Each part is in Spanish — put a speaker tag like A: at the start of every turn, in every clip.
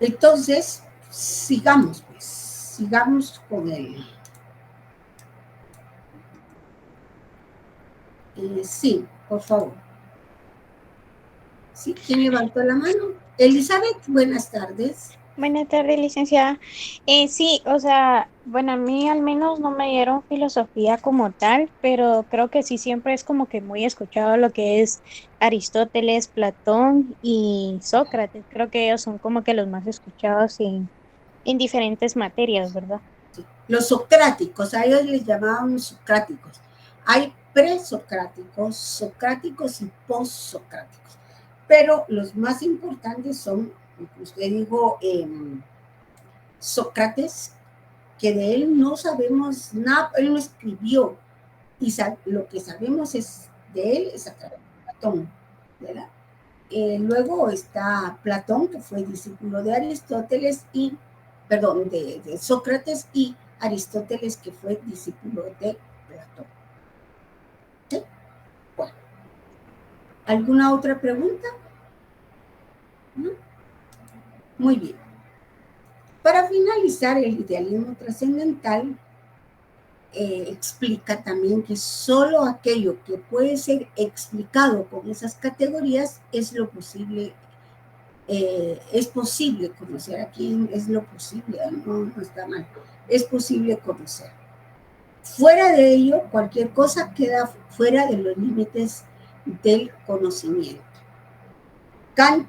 A: Entonces, sigamos, pues, sigamos con el... sí, por favor. ¿Sí? ¿Quién levantó la mano? Elizabeth, buenas tardes.
B: Buenas tardes, licenciada. Sí, o sea, bueno, a mí al menos no me dieron filosofía como tal, pero creo que sí siempre es como que muy escuchado lo que es Aristóteles, Platón y Sócrates. Creo que ellos son como que los más escuchados en diferentes materias, ¿verdad?
A: Los socráticos, a ellos les llamaban socráticos. Hay presocráticos, socráticos y postsocráticos. Pero los más importantes son, usted dijo, Sócrates, que de él no sabemos nada, él no escribió, y lo que sabemos es de él es a través de Platón, ¿verdad? Luego está Platón, que fue discípulo de Aristóteles y, perdón, de Sócrates, y Aristóteles, que fue discípulo de Platón. ¿Sí? Bueno, ¿alguna otra pregunta? ¿No? Muy bien. Para finalizar, el idealismo trascendental explica también que solo aquello que puede ser explicado con esas categorías es lo posible, es posible conocer. Aquí es lo posible, no, no está mal, es posible conocer. Fuera de ello, cualquier cosa queda fuera de los límites del conocimiento. Kant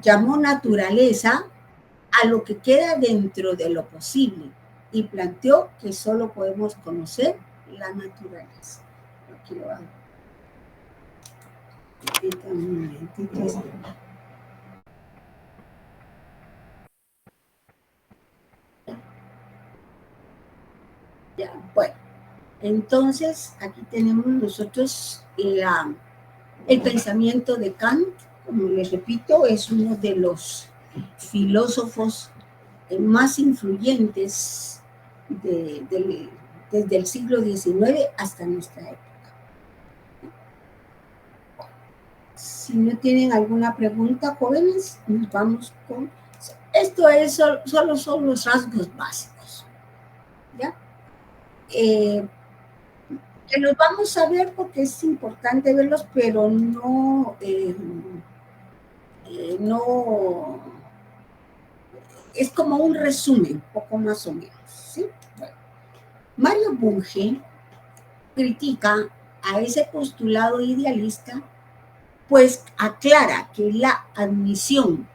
A: llamó naturaleza a lo que queda dentro de lo posible y planteó que solo podemos conocer la naturaleza. Aquí lo hago. Un momentito. Ya, bueno, entonces aquí tenemos nosotros el pensamiento de Kant, como les repito, es uno de los filósofos más influyentes desde el siglo XIX hasta nuestra época. Si no tienen alguna pregunta, jóvenes, nos vamos con... Esto es, solo son los rasgos básicos, ¿ya? Eh, que los vamos a ver porque es importante verlos, pero no, es como un resumen, poco más o menos, ¿sí? Bueno, Mario Bunge critica a ese postulado idealista, pues aclara que la admisión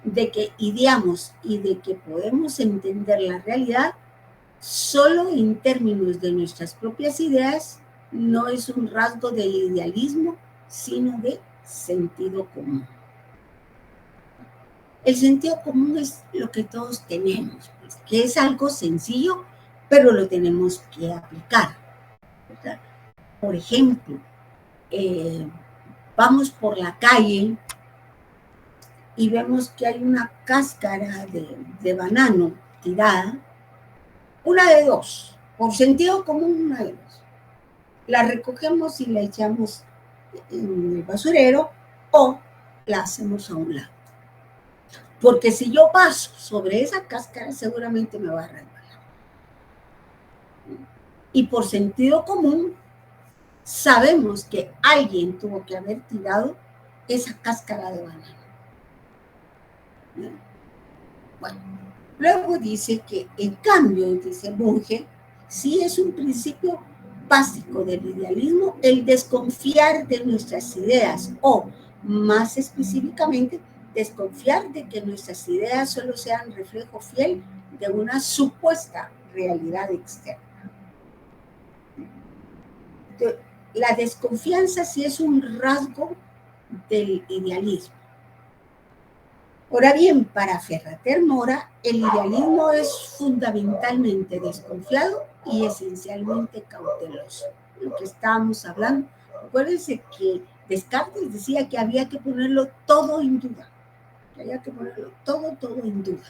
A: de que ideamos y de que podemos entender la realidad solo en términos de nuestras propias ideas no es un rasgo de idealismo, sino de sentido común. El sentido común es lo que todos tenemos, pues, que es algo sencillo, pero lo tenemos que aplicar, ¿verdad? Por ejemplo, eh, vamos por la calle y vemos que hay una cáscara de banano tirada, una de dos, por sentido común, una de dos. La recogemos y la echamos en el basurero o la hacemos a un lado. Porque si yo paso sobre esa cáscara, seguramente me va a resbalar. Y por sentido común, sabemos que alguien tuvo que haber tirado esa cáscara de banano. Bueno, luego dice que, en cambio, dice Bunge, sí es un principio básico del idealismo el desconfiar de nuestras ideas o, más específicamente, desconfiar de que nuestras ideas solo sean reflejo fiel de una supuesta realidad externa. Entonces, la desconfianza sí es un rasgo del idealismo. Ahora bien, para Ferrater Mora, el idealismo es fundamentalmente desconfiado y esencialmente cauteloso. Lo que estábamos hablando. Acuérdense que Descartes decía que había que ponerlo todo en duda. Que había que ponerlo todo en duda.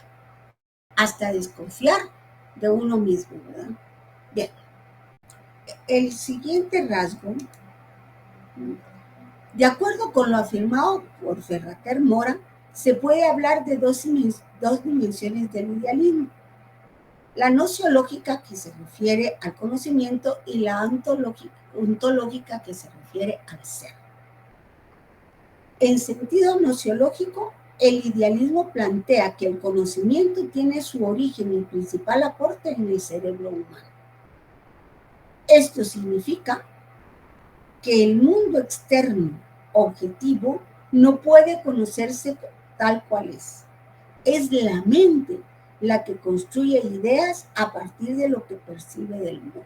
A: Hasta desconfiar de uno mismo, ¿verdad? Bien. El siguiente rasgo, de acuerdo con lo afirmado por Ferrater Mora, se puede hablar de dos dimensiones del idealismo. La nociológica, que se refiere al conocimiento, y la ontológica, que se refiere al ser. En sentido nociológico, el idealismo plantea que el conocimiento tiene su origen y principal aporte en el cerebro humano. Esto significa que el mundo externo objetivo no puede conocerse tal cual es. Es la mente la que construye ideas a partir de lo que percibe del mundo.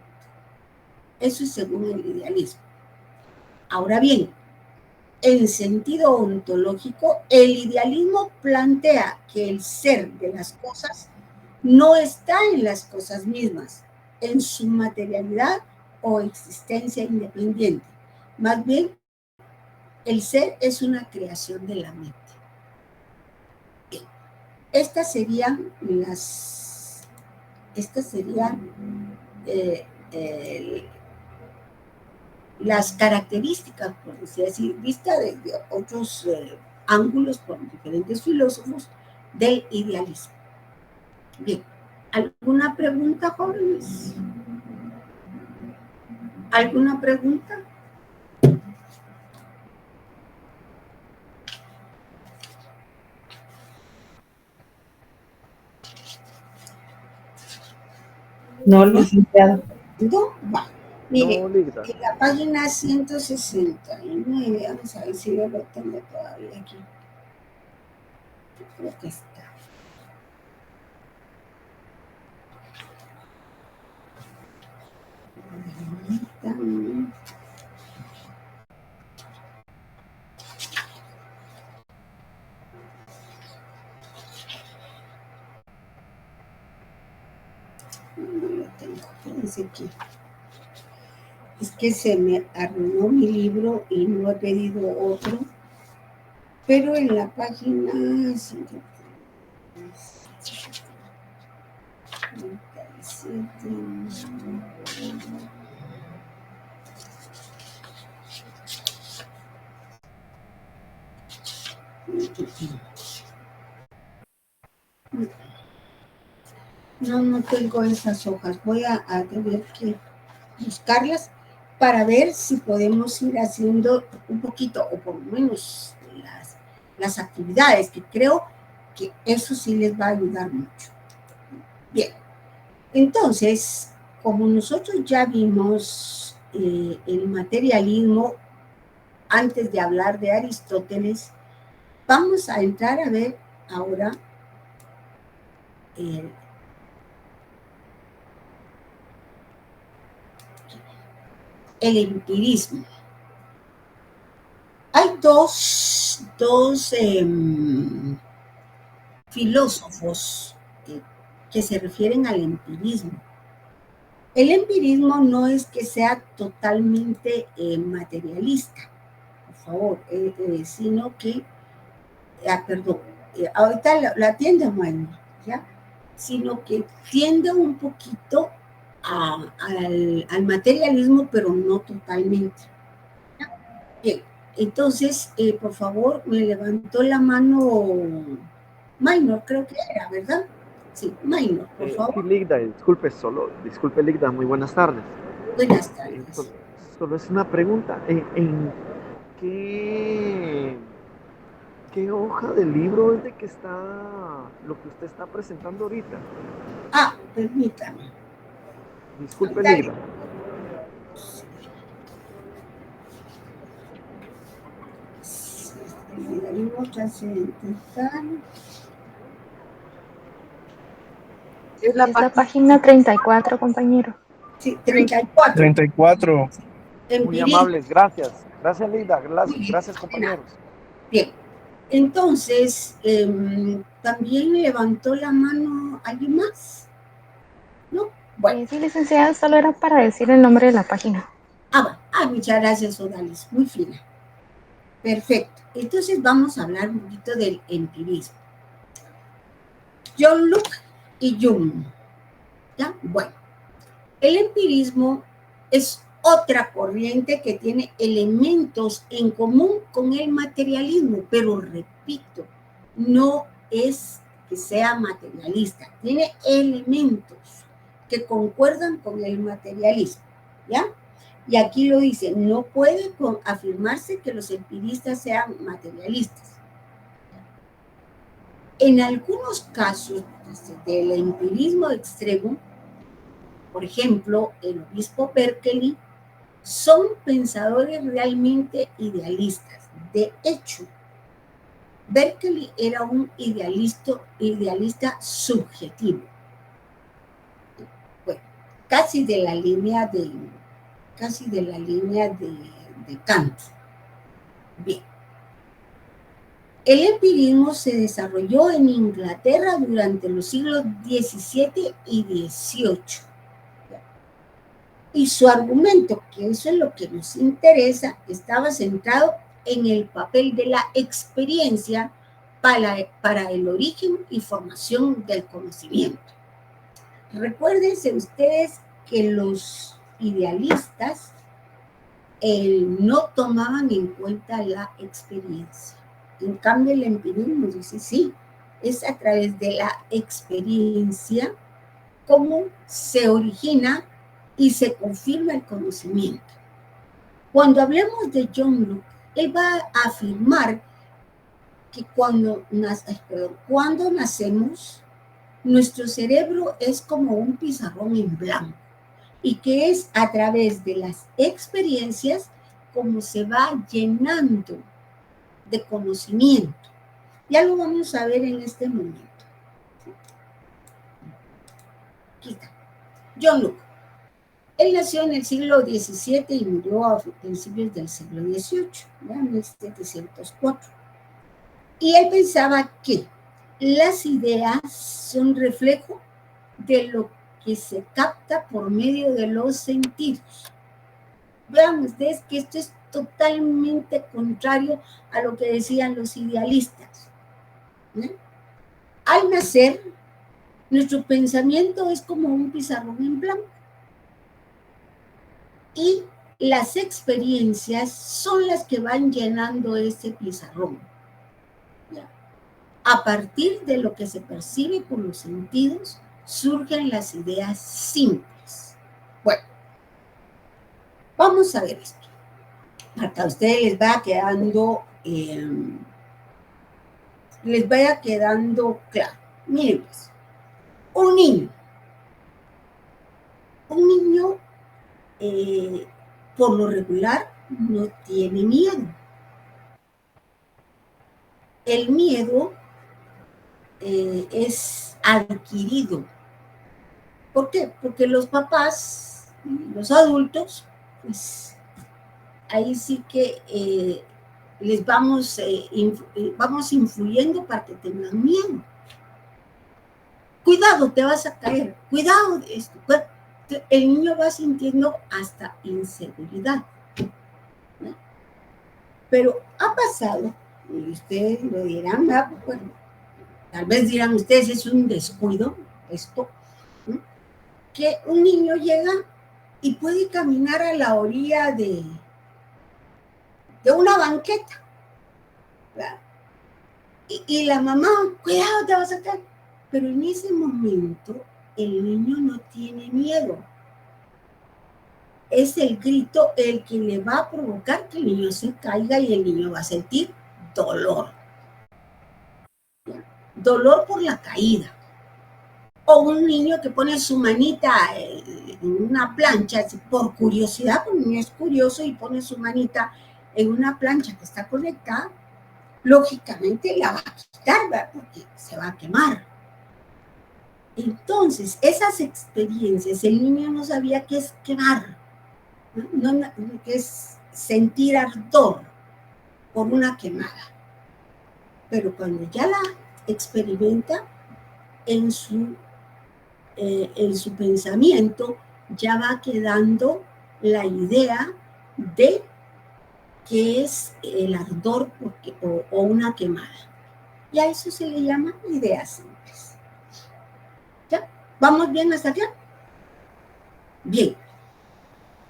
A: Eso es según el idealismo. Ahora bien, en sentido ontológico, el idealismo plantea que el ser de las cosas no está en las cosas mismas, en su materialidad o existencia independiente. Más bien, el ser es una creación de la mente. Estas serían las características, por decir, vista desde otros ángulos por diferentes filósofos del idealismo. Bien, ¿alguna pregunta, jóvenes? ¿Alguna pregunta?
C: No, licenciado.
A: No, va. Mire,
D: No, Ligda.
A: en la página 169, vamos a ver si yo lo tengo todavía aquí. Creo que está. No lo tengo, fíjense que es que se me arruinó mi libro y no he pedido otro, pero en la página 57, no tengo esas hojas, voy a tener que buscarlas para ver si podemos ir haciendo un poquito, o por lo menos las actividades, que creo que eso sí les va a ayudar mucho. Bien, entonces, como nosotros ya vimos el materialismo antes de hablar de Aristóteles, vamos a entrar a ver ahora el empirismo. Hay dos filósofos que se refieren al empirismo. El empirismo no es que sea totalmente materialista, por favor, sino que, ahorita la atiende Manuel, ¿ya? Sino que tiende un poquito al materialismo, pero no totalmente. Bien, entonces, por favor, me levantó la mano Maynor, creo que era, ¿verdad? Sí, Maynor, por favor.
D: Sí, Ligda, disculpe, Ligda, muy buenas tardes.
A: Buenas tardes.
D: Solo es una pregunta. ¿En qué hoja del libro es de que está lo que usted está presentando ahorita?
A: Ah, permítame.
D: Disculpe, Ligda.
B: Es la página 34, compañero.
A: Sí, 34.
E: 34.
D: Muy amables, gracias. Gracias, Ligda. Gracias, compañeros.
A: Bien. Entonces, ¿también levantó la mano alguien más? ¿No? Bueno.
B: Sí, licenciada, solo era para decir el nombre de la página.
A: Muchas gracias, Odalis. Muy fina. Perfecto. Entonces vamos a hablar un poquito del empirismo. John Locke y Jung. ¿Ya? Bueno. El empirismo es otra corriente que tiene elementos en común con el materialismo, pero repito, no es que sea materialista, tiene elementos que concuerdan con el materialismo, ¿ya? Y aquí lo dice, no puede afirmarse que los empiristas sean materialistas. En algunos casos del empirismo extremo, por ejemplo, el obispo Berkeley, son pensadores realmente idealistas. De hecho, Berkeley era un idealista subjetivo. Bueno, casi de la línea de Kant. Bien. El empirismo se desarrolló en Inglaterra durante los siglos XVII y XVIII. Y su argumento, que eso es lo que nos interesa, estaba centrado en el papel de la experiencia para el origen y formación del conocimiento. Recuérdense ustedes que los idealistas no tomaban en cuenta la experiencia. En cambio, el empirismo dice, sí, es a través de la experiencia cómo se origina y se confirma el conocimiento. Cuando hablemos de John Locke, él va a afirmar que cuando nacemos, nuestro cerebro es como un pizarrón en blanco y que es a través de las experiencias como se va llenando de conocimiento. Ya lo vamos a ver en este momento. Aquí está. John Locke. Él nació en el siglo XVII y murió a principios del siglo XVIII, en 1704. Y él pensaba que las ideas son reflejo de lo que se capta por medio de los sentidos. Vean ustedes que esto es totalmente contrario a lo que decían los idealistas. Al nacer, nuestro pensamiento es como un pizarrón en blanco. Y las experiencias son las que van llenando ese pizarrón. A partir de lo que se percibe por los sentidos, surgen las ideas simples. Bueno, vamos a ver esto. Hasta a ustedes les vaya quedando claro. Miren pues, un niño por lo regular no tiene miedo. El miedo es adquirido. ¿Por qué? Porque los papás, los adultos, pues ahí sí que les vamos influyendo para que tengan miedo. Cuidado, te vas a caer. Cuidado de esto. El niño va sintiendo hasta inseguridad. ¿No? Pero ha pasado, y ustedes lo dirán, bueno, tal vez dirán ustedes, es un descuido esto, ¿no? Que un niño llega y puede caminar a la orilla de una banqueta, ¿verdad? Y la mamá, cuidado, te vas a caer. Pero en ese momento el niño no tiene miedo. Es el grito el que le va a provocar que el niño se caiga y el niño va a sentir dolor. Dolor por la caída. O un niño que pone su manita en una plancha por curiosidad, porque el niño es curioso y pone su manita en una plancha que está conectada, lógicamente la va a quitar, ¿verdad? Porque se va a quemar. Entonces, esas experiencias, el niño no sabía qué es quemar, no, que es sentir ardor por una quemada. Pero cuando ya la experimenta en su pensamiento, ya va quedando la idea de que es el ardor o una quemada. Y a eso se le llama ideas simples. ¿Ya? ¿Vamos bien hasta acá? Bien.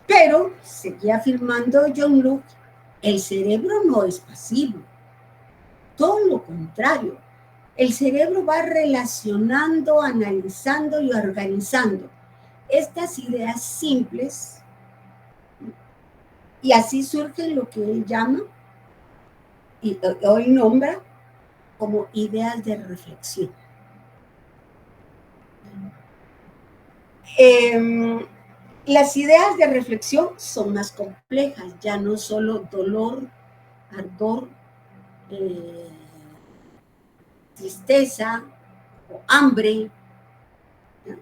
A: Pero, seguía afirmando John Locke, el cerebro no es pasivo. Todo lo contrario, El cerebro va relacionando, analizando y organizando estas ideas simples y así surge lo que él llama y hoy nombra como ideas de reflexión. Las ideas de reflexión son más complejas, ya no solo dolor, ardor, tristeza o hambre, ¿no?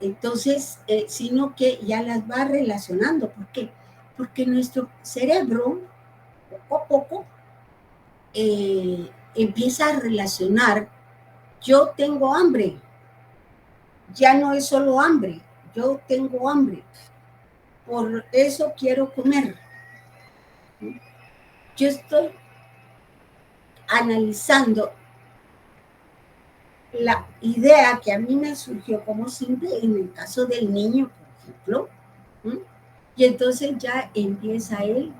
A: Entonces, sino que ya las va relacionando. ¿Por qué? Porque nuestro cerebro, poco a poco, empieza a relacionar, yo tengo hambre, ya no es solo hambre, yo tengo hambre, por eso quiero comer. Yo estoy analizando la idea que a mí me surgió como simple en el caso del niño, por ejemplo, ¿sí? Y entonces ya empieza él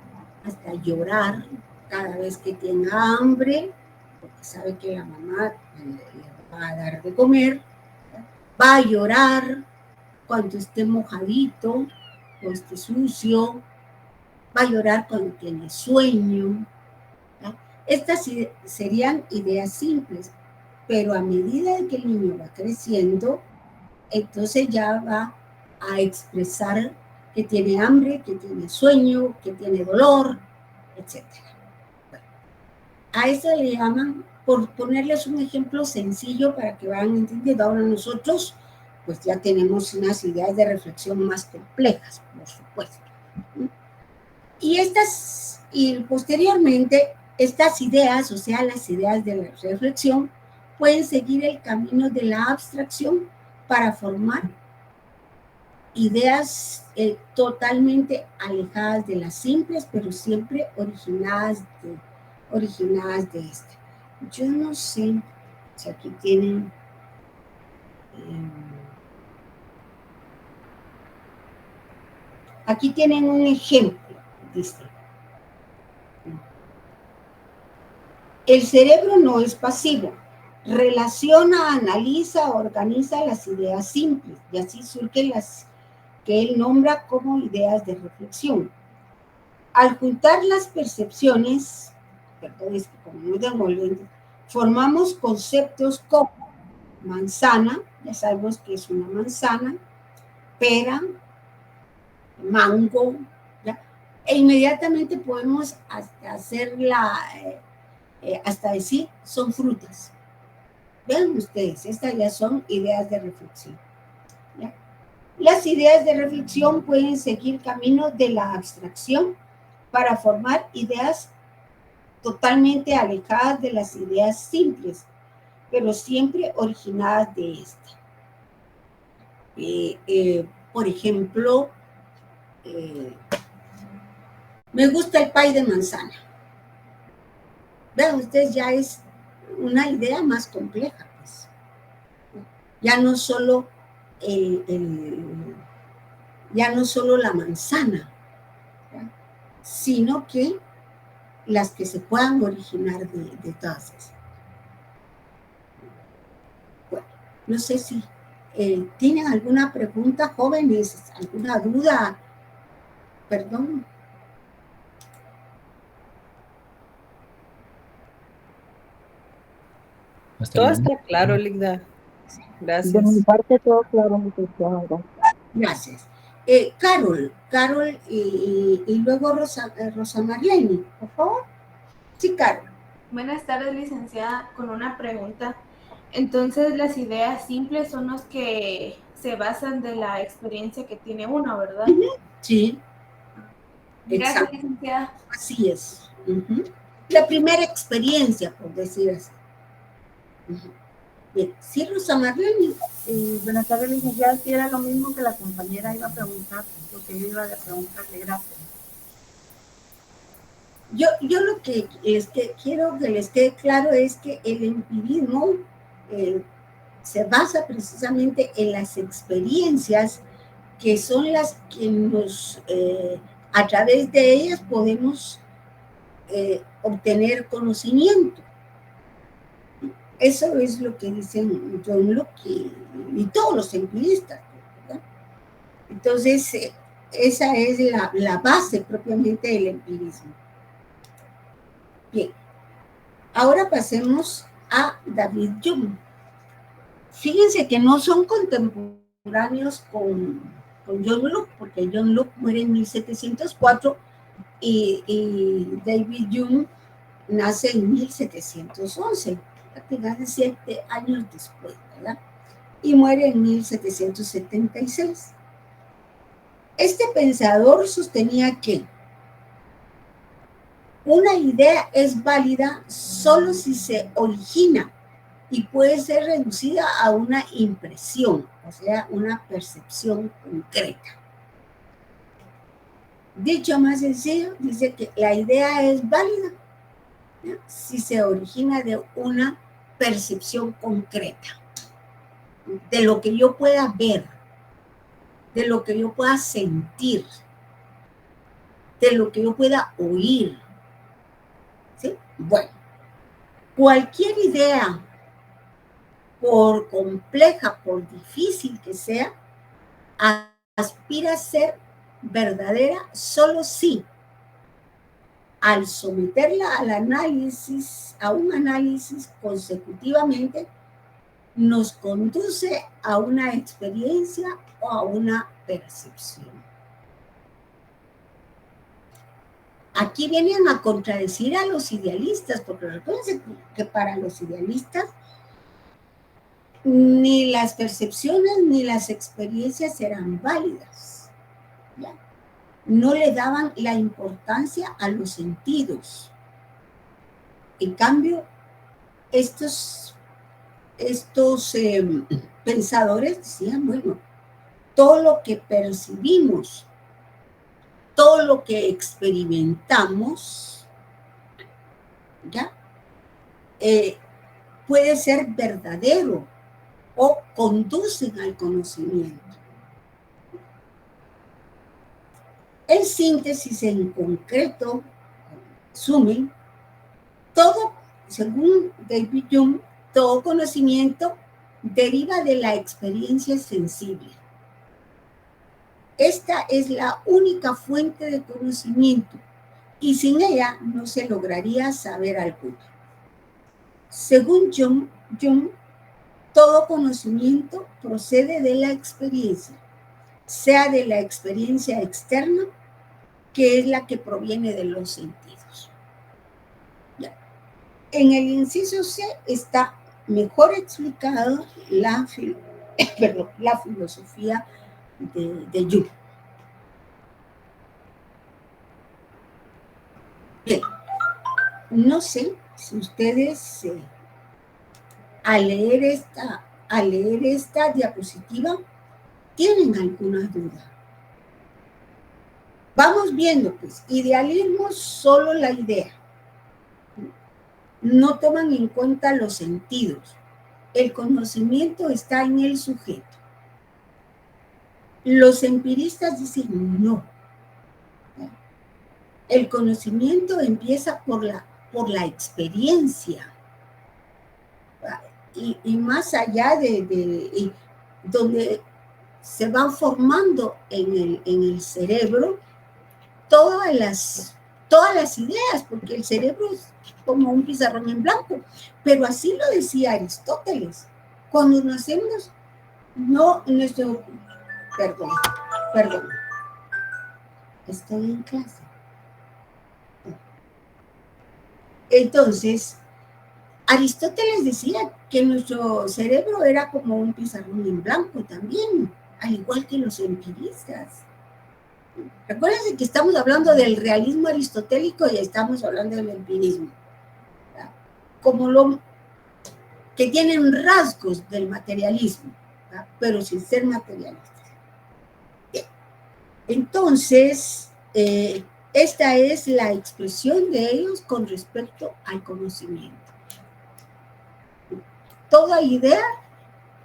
A: hasta llorar cada vez que tenga hambre, porque sabe que la mamá le va a dar de comer, va a llorar cuando esté mojadito o esté sucio, va a llorar cuando tiene sueño. ¿Sí? Estas serían ideas simples, pero a medida que el niño va creciendo, entonces ya va a expresar que tiene hambre, que tiene sueño, que tiene dolor, etc. Bueno, a eso le llaman, por ponerles un ejemplo sencillo para que vayan entendiendo. Ahora nosotros, pues ya tenemos unas ideas de reflexión más complejas, por supuesto. Y posteriormente, estas ideas, o sea, las ideas de la reflexión, pueden seguir el camino de la abstracción para formar ideas totalmente alejadas de las simples, pero siempre originadas de este. Yo no sé si aquí tienen... aquí tienen un ejemplo, dice. El cerebro no es pasivo. Relaciona, analiza, organiza las ideas simples y así surgen las que él nombra como ideas de reflexión. Al juntar las percepciones, perdón, es que como no devuelven, formamos conceptos como manzana, ya sabemos que es una manzana, pera, mango, ¿ya? E inmediatamente podemos hasta decir son frutas. Vean ustedes, estas ya son ideas de reflexión, ¿ya? Las ideas de reflexión pueden seguir camino de la abstracción para formar ideas totalmente alejadas de las ideas simples, pero siempre originadas de esta. Por ejemplo, me gusta el pay de manzana. Vean ustedes, ya es una idea más compleja, pues. Ya no solo ya no solo la manzana, ¿ya? Sino que las que se puedan originar de todas esas. Bueno, no sé si tienen alguna pregunta, jóvenes, alguna duda. Perdón.
E: Todo está claro, Ligda. Gracias.
C: De mi parte, todo claro, mi licenciada.
A: Gracias. Carol y luego Rosa Marlene, por favor. Sí, Carol.
F: Buenas tardes, licenciada, con una pregunta. Entonces, las ideas simples son las que se basan de la experiencia que tiene uno, ¿verdad?
A: Sí.
F: Gracias,
A: Exacto.
F: licenciada.
A: Así es. La primera experiencia, por decir así. Bien. Sí, Rosa Marlene.
C: Buenas tardes, licenciada. Sí, era lo mismo que la compañera iba a preguntar, lo que yo iba a preguntarle. Gracias.
A: Yo lo que quiero que les quede claro es que el empirismo se basa precisamente en las experiencias que son las que a través de ellas podemos obtener conocimiento. Eso es lo que dicen John Locke y todos los empiristas, ¿verdad? Entonces, esa es la base propiamente del empirismo. Bien, ahora pasemos a David Hume. Fíjense que no son contemporáneos con John Locke, porque John Locke muere en 1704 y David Hume nace en 1711, prácticamente 7 años después, ¿verdad? Y muere en 1776. Este pensador sostenía que una idea es válida solo si se origina y puede ser reducida a una impresión, o sea, una percepción concreta. Dicho más sencillo, dice que la idea es válida, ¿no?, si se origina de una percepción concreta, de lo que yo pueda ver, de lo que yo pueda sentir, de lo que yo pueda oír. ¿Sí? Bueno, cualquier idea, por compleja, por difícil que sea, aspira a ser verdadera solo si, al someterla al análisis, a un análisis consecutivamente, nos conduce a una experiencia o a una percepción. Aquí vienen a contradecir a los idealistas, porque recuerden que para los idealistas ni las percepciones ni las experiencias eran válidas, ¿ya? No le daban la importancia a los sentidos. En cambio, estos pensadores decían, bueno, todo lo que percibimos, todo lo que experimentamos, ¿ya? Puede ser verdadero o conducen al conocimiento. En síntesis, en concreto, resumen, todo, según David Hume, todo conocimiento deriva de la experiencia sensible. Esta es la única fuente de conocimiento y sin ella no se lograría saber alguno. Según Hume, todo conocimiento procede de la experiencia, sea de la experiencia externa, que es la que proviene de los sentidos. Ya. En el inciso C está mejor explicado la filosofía de Hume. Bien, no sé si ustedes al leer esta diapositiva tienen alguna duda. Vamos viendo, pues, idealismo solo la idea. No toman en cuenta los sentidos. El conocimiento está en el sujeto. Los empiristas dicen no. El conocimiento empieza por la experiencia. Y más allá de donde se van formando en el cerebro todas las ideas, porque el cerebro es como un pizarrón en blanco, pero así lo decía Aristóteles. Cuando nacemos, perdón, estoy en clase. Entonces, Aristóteles decía que nuestro cerebro era como un pizarrón en blanco también, al igual que los empiristas. Recuérdense que estamos hablando del realismo aristotélico y estamos hablando del empirismo, ¿verdad? Como que tienen rasgos del materialismo, ¿verdad?, pero sin ser materialistas. Bien. Entonces, esta es la expresión de ellos con respecto al conocimiento. Toda idea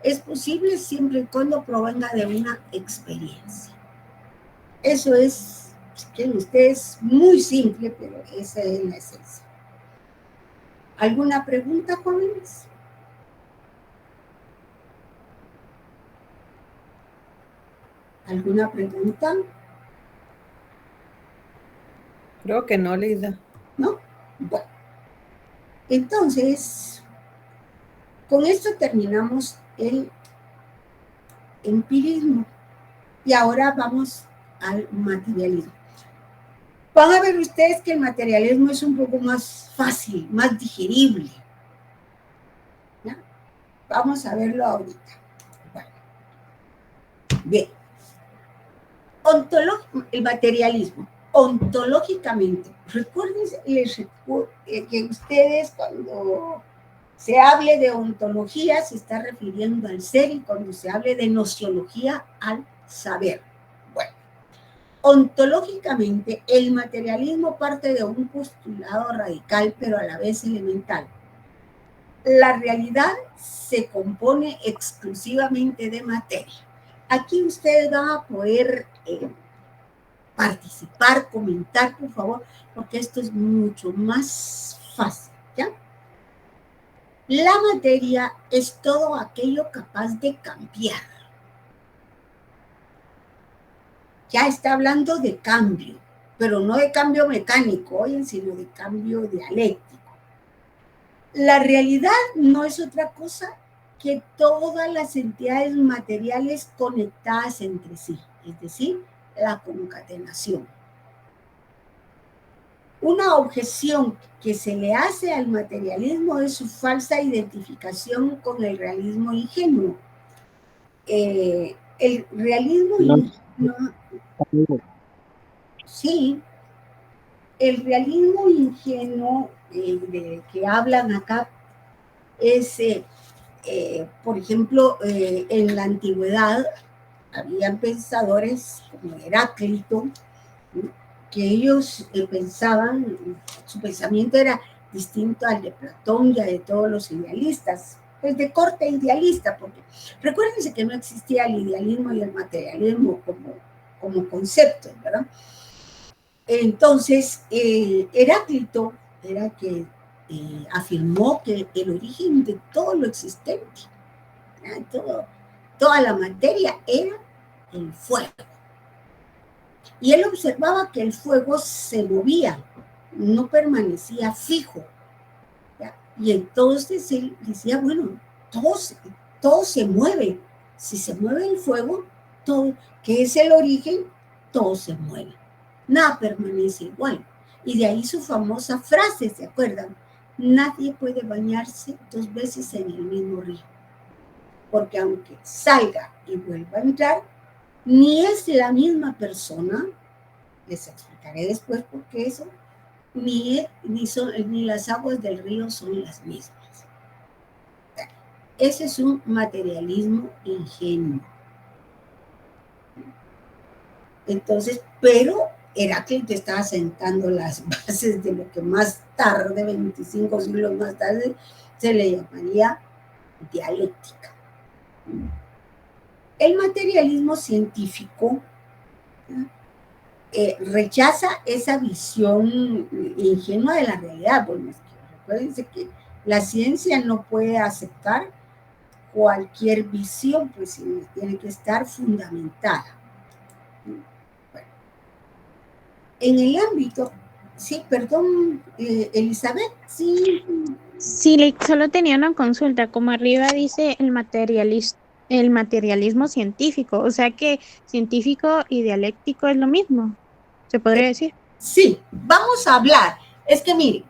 A: es posible siempre y cuando provenga de una experiencia. Eso es, si quieren ustedes, muy simple, pero esa es la esencia. ¿Alguna pregunta, jóvenes? ¿Alguna pregunta?
E: Creo que no, Lida.
A: ¿No? Bueno, entonces, con esto terminamos el empirismo y ahora vamos al materialismo. Van a ver ustedes que el materialismo es un poco más fácil, más digerible. ¿Ya? Vamos a verlo ahorita. Bueno. Bien. El materialismo, ontológicamente, recuérdense que ustedes cuando se hable de ontología se está refiriendo al ser y cuando se hable de nociología al saber. Bueno, ontológicamente el materialismo parte de un postulado radical pero a la vez elemental. La realidad se compone exclusivamente de materia. Aquí ustedes van a poder participar, comentar, por favor, porque esto es mucho más fácil, ¿ya? La materia es todo aquello capaz de cambiar. Ya está hablando de cambio, pero no de cambio mecánico, oyen, sino de cambio dialéctico. La realidad no es otra cosa que todas las entidades materiales conectadas entre sí, es decir, la concatenación. Una objeción que se le hace al materialismo es su falsa identificación con el realismo ingenuo. El realismo ingenuo, sí, el realismo ingenuo de que hablan acá es, por ejemplo, en la antigüedad habían pensadores como Heráclito, que ellos pensaban, su pensamiento era distinto al de Platón y al de todos los idealistas, pues de corte idealista, porque recuérdense que no existía el idealismo y el materialismo como conceptos, ¿verdad? Entonces, Heráclito era que afirmó que el origen de todo lo existente, toda la materia era el fuego. Y él observaba que el fuego se movía, no permanecía fijo. ¿Ya? Y entonces él decía, bueno, todo se mueve. Si se mueve el fuego, todo, que es el origen, todo se mueve. Nada permanece igual. Y de ahí su famosa frase, ¿se acuerdan? Nadie puede bañarse 2 veces en el mismo río. Porque aunque salga y vuelva a entrar, ni es la misma persona, les explicaré después por qué eso, ni las aguas del río son las mismas. Ese es un materialismo ingenuo. Entonces, pero Heráclito estaba sentando las bases de lo que más tarde, 25 siglos más tarde, se le llamaría dialéctica. El materialismo científico rechaza esa visión ingenua de la realidad. Bueno, es que recuérdense que la ciencia no puede aceptar cualquier visión, pues tiene que estar fundamentada. Bueno, en el ámbito, sí, perdón, Elizabeth, sí.
B: Sí, solo tenía una consulta, como arriba dice el materialismo científico, o sea que científico y dialéctico es lo mismo, ¿se podría decir?
A: Sí, vamos a hablar. Es que miren,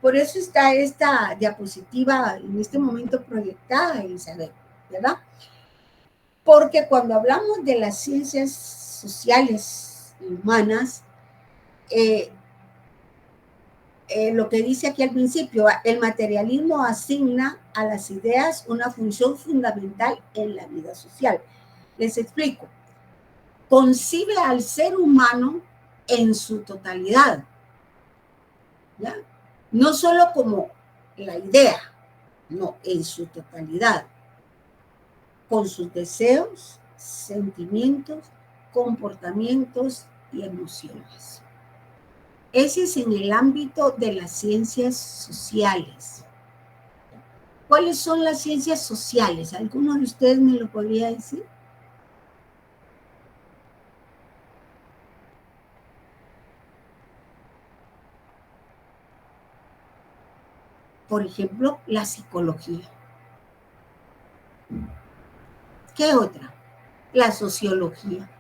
A: por eso está esta diapositiva en este momento proyectada, Elizabeth, ¿verdad? Porque cuando hablamos de las ciencias sociales y humanas, lo que dice aquí al principio, el materialismo asigna a las ideas una función fundamental en la vida social. Les explico. Concibe al ser humano en su totalidad, ¿ya? No solo como la idea, no, en su totalidad, con sus deseos, sentimientos, comportamientos y emociones. Ese es en el ámbito de las ciencias sociales. ¿Cuáles son las ciencias sociales? ¿Alguno de ustedes me lo podría decir? por ejemplo, la psicología. ¿Qué otra? La sociología.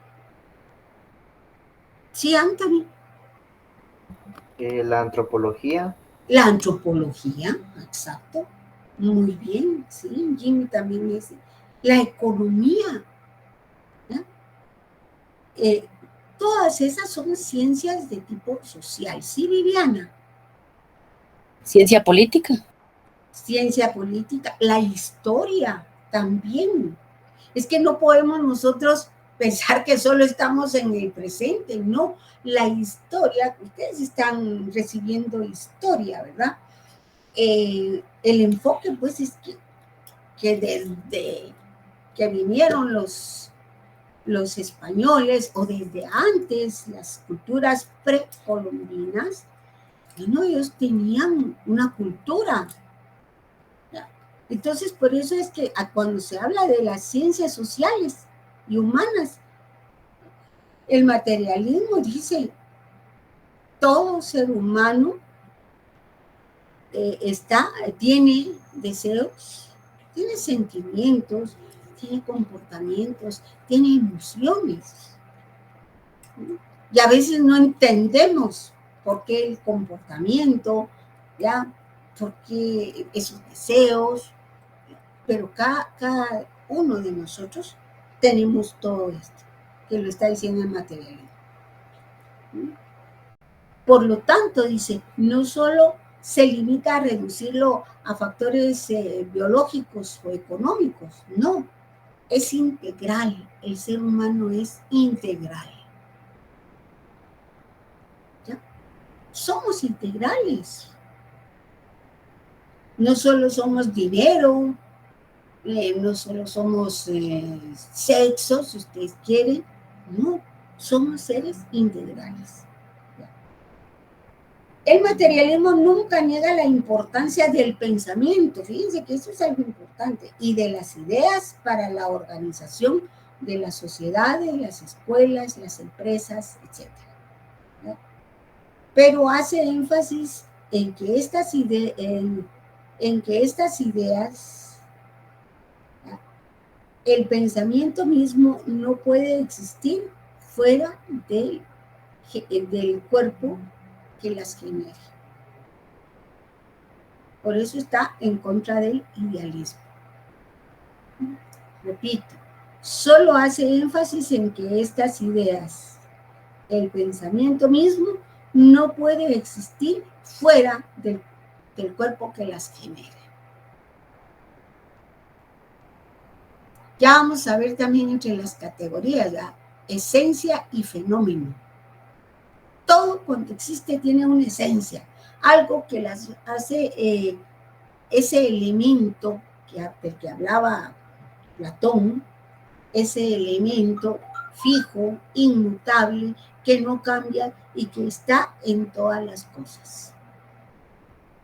A: Sí, Anthony.
G: La antropología.
A: La antropología, exacto. Muy bien, sí, Jimmy también es. La economía. Todas esas son ciencias de tipo social. Sí, Viviana.
E: Ciencia política.
A: Ciencia política, la historia también. Es que no podemos nosotros pensar que solo estamos en el presente, no. La historia, ustedes están recibiendo historia, ¿verdad? El enfoque, pues, es que desde que vinieron los españoles o desde antes, las culturas precolombinas, bueno, ellos tenían una cultura. Entonces, por eso es que cuando se habla de las ciencias sociales y humanas, el materialismo dice, todo ser humano tiene deseos, tiene sentimientos, tiene comportamientos, tiene emociones. Y a veces no entendemos por qué el comportamiento, ¿ya? Por qué esos deseos, pero cada uno de nosotros tenemos todo esto, que lo está diciendo el materialismo. Por lo tanto, dice, no solo se limita a reducirlo a factores biológicos o económicos, no, es integral, el ser humano es integral. ¿Ya? Somos integrales. No solo somos dinero, no solo somos sexo, si ustedes quieren, no, somos seres integrales. El materialismo nunca niega la importancia del pensamiento, fíjense que eso es algo importante, y de las ideas para la organización de las sociedades, las escuelas, las empresas, etc. Pero hace énfasis en que estas ideas, el pensamiento mismo no puede existir fuera del cuerpo que las genera. Por eso está en contra del idealismo. Repito, solo hace énfasis en que estas ideas, el pensamiento mismo, no puede existir fuera del cuerpo que las genera. Ya vamos a ver también entre las categorías, la esencia y fenómeno. Todo cuanto existe tiene una esencia, algo que las hace ese elemento del que hablaba Platón, ese elemento fijo, inmutable, que no cambia y que está en todas las cosas.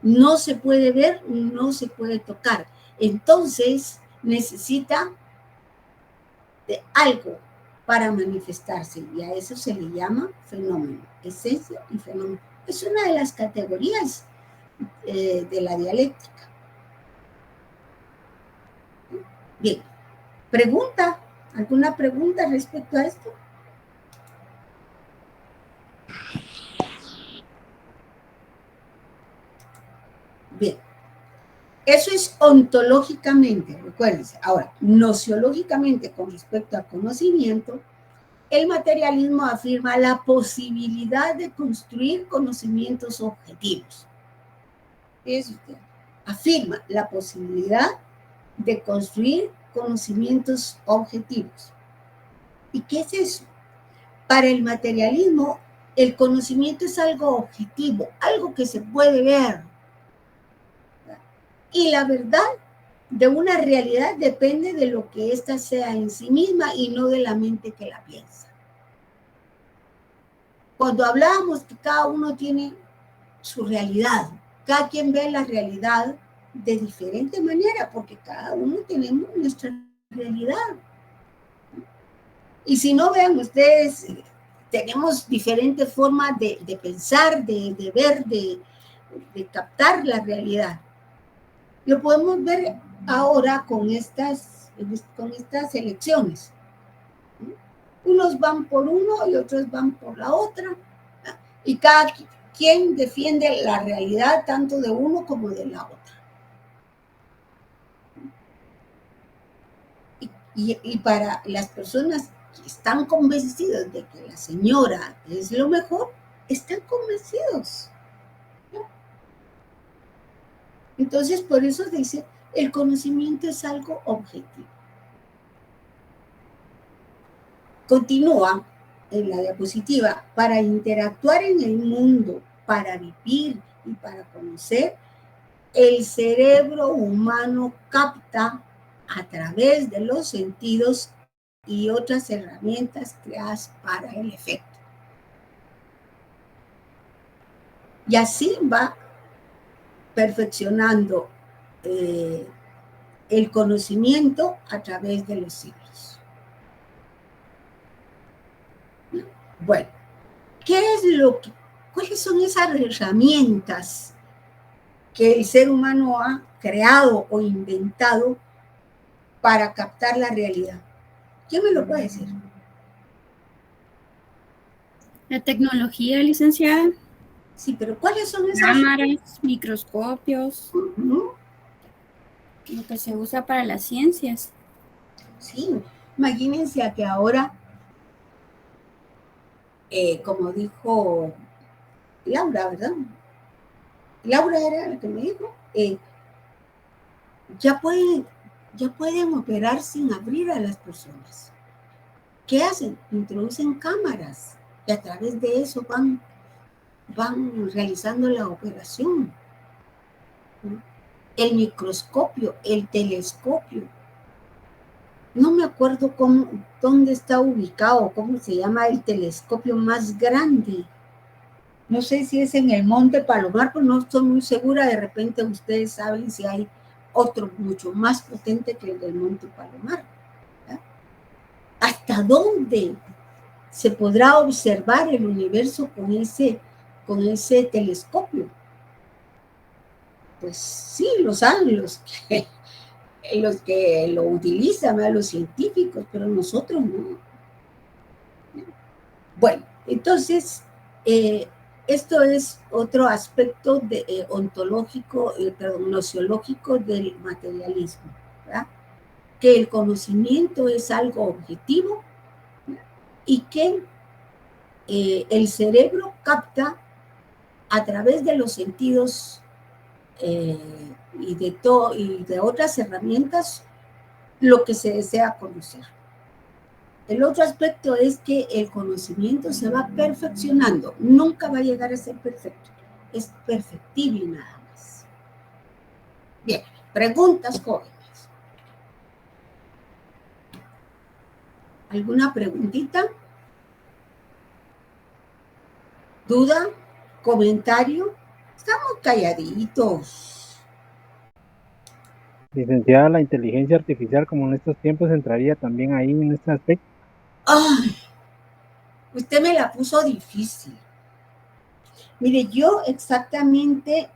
A: No se puede ver, no se puede tocar. Entonces necesita de algo para manifestarse, y a eso se le llama fenómeno, esencia y fenómeno. Es una de las categorías de la dialéctica. Bien, ¿pregunta? ¿Alguna pregunta respecto a esto? Bien, eso es ontológicamente, recuérdense. Ahora, nociológicamente, con respecto al conocimiento, el materialismo afirma la posibilidad de construir conocimientos objetivos. Fíjense usted, afirma la posibilidad de construir conocimientos objetivos. ¿Y qué es eso? Para el materialismo, el conocimiento es algo objetivo, algo que se puede ver. Y la verdad de una realidad depende de lo que ésta sea en sí misma y no de la mente que la piensa. Cuando hablábamos que cada uno tiene su realidad, cada quien ve la realidad de diferente manera, porque cada uno tenemos nuestra realidad. Y si no, vean ustedes, tenemos diferentes formas de pensar, de ver, de captar la realidad. Lo podemos ver ahora con estas elecciones. Unos van por uno y otros van por la otra. Y cada quien defiende la realidad tanto de uno como de la otra. Y para las personas que están convencidas de que la señora es lo mejor, están convencidos. Entonces, por eso dice, el conocimiento es algo objetivo. Continúa en la diapositiva, para interactuar en el mundo, para vivir y para conocer, el cerebro humano capta a través de los sentidos y otras herramientas creadas para el efecto. Y así va perfeccionando el conocimiento a través de los siglos. Bueno, ¿cuáles son esas herramientas que el ser humano ha creado o inventado para captar la realidad? ¿Quién me lo puede decir?
G: La tecnología, licenciada.
A: Sí, pero ¿cuáles son esas?
G: Cámaras, microscopios, lo que se usa para las ciencias.
A: Sí, imagínense a que ahora, como dijo Laura, ¿verdad? Laura era la que me dijo, ya pueden operar sin abrir a las personas. ¿Qué hacen? Introducen cámaras y a través de eso van realizando la operación. El microscopio, el telescopio. No me acuerdo dónde está ubicado, cómo se llama el telescopio más grande. No sé si es en el Monte Palomar, pero no estoy muy segura. De repente ustedes saben si hay otro mucho más potente que el del Monte Palomar. ¿Verdad? ¿Hasta dónde se podrá observar el universo con ese telescopio? Pues sí, lo saben los que lo utilizan, los científicos, pero nosotros no. Bueno, entonces, esto es otro aspecto nociológico del materialismo, ¿verdad? Que el conocimiento es algo objetivo, ¿verdad? Y que el cerebro capta a través de los sentidos y de otras herramientas lo que se desea conocer. El otro aspecto es que el conocimiento se va perfeccionando, nunca va a llegar a ser perfecto, es perfectible nada más. Bien, preguntas, jóvenes. ¿Alguna preguntita? ¿Duda? ¿Comentario? Estamos calladitos.
H: Licenciada, la inteligencia artificial, como en estos tiempos, entraría también ahí en este aspecto.
A: Ay, usted me la puso difícil. Mire, yo exactamente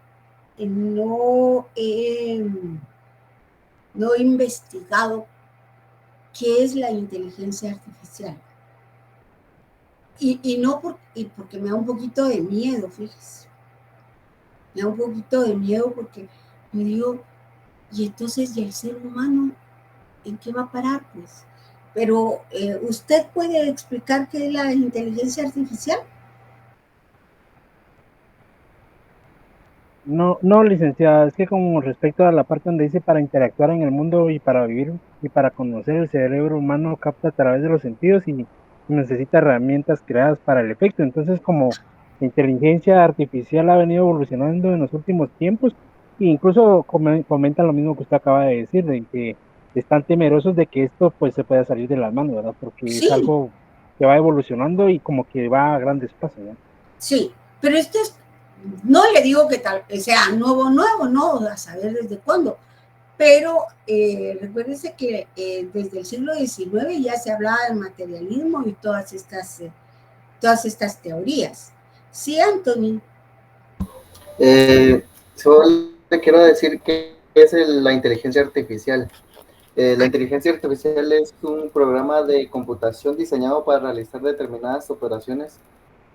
A: no he investigado qué es la inteligencia artificial. Y porque me da un poquito de miedo, fíjese. Me da un poquito de miedo porque me digo, y entonces, ¿y el ser humano en qué va a parar? Pues, pero ¿usted puede explicar qué es la inteligencia artificial?
H: No, licenciada, es que como respecto a la parte donde dice para interactuar en el mundo y para vivir y para conocer, el cerebro humano capta a través de los sentidos y necesita herramientas creadas para el efecto. Entonces, como la inteligencia artificial ha venido evolucionando en los últimos tiempos, e incluso comentan lo mismo que usted acaba de decir, de que están temerosos de que esto pues se pueda salir de las manos, ¿verdad? Porque
A: sí,
H: es algo que va evolucionando y como que va a grandes pasos, ¿verdad?
A: Sí, pero no le digo que tal sea nuevo, no, a saber desde cuándo, pero recuérdense que desde el siglo XIX ya se hablaba del materialismo y todas estas teorías. Sí, Anthony.
I: Solo le quiero decir que es la inteligencia artificial. La inteligencia artificial es un programa de computación diseñado para realizar determinadas operaciones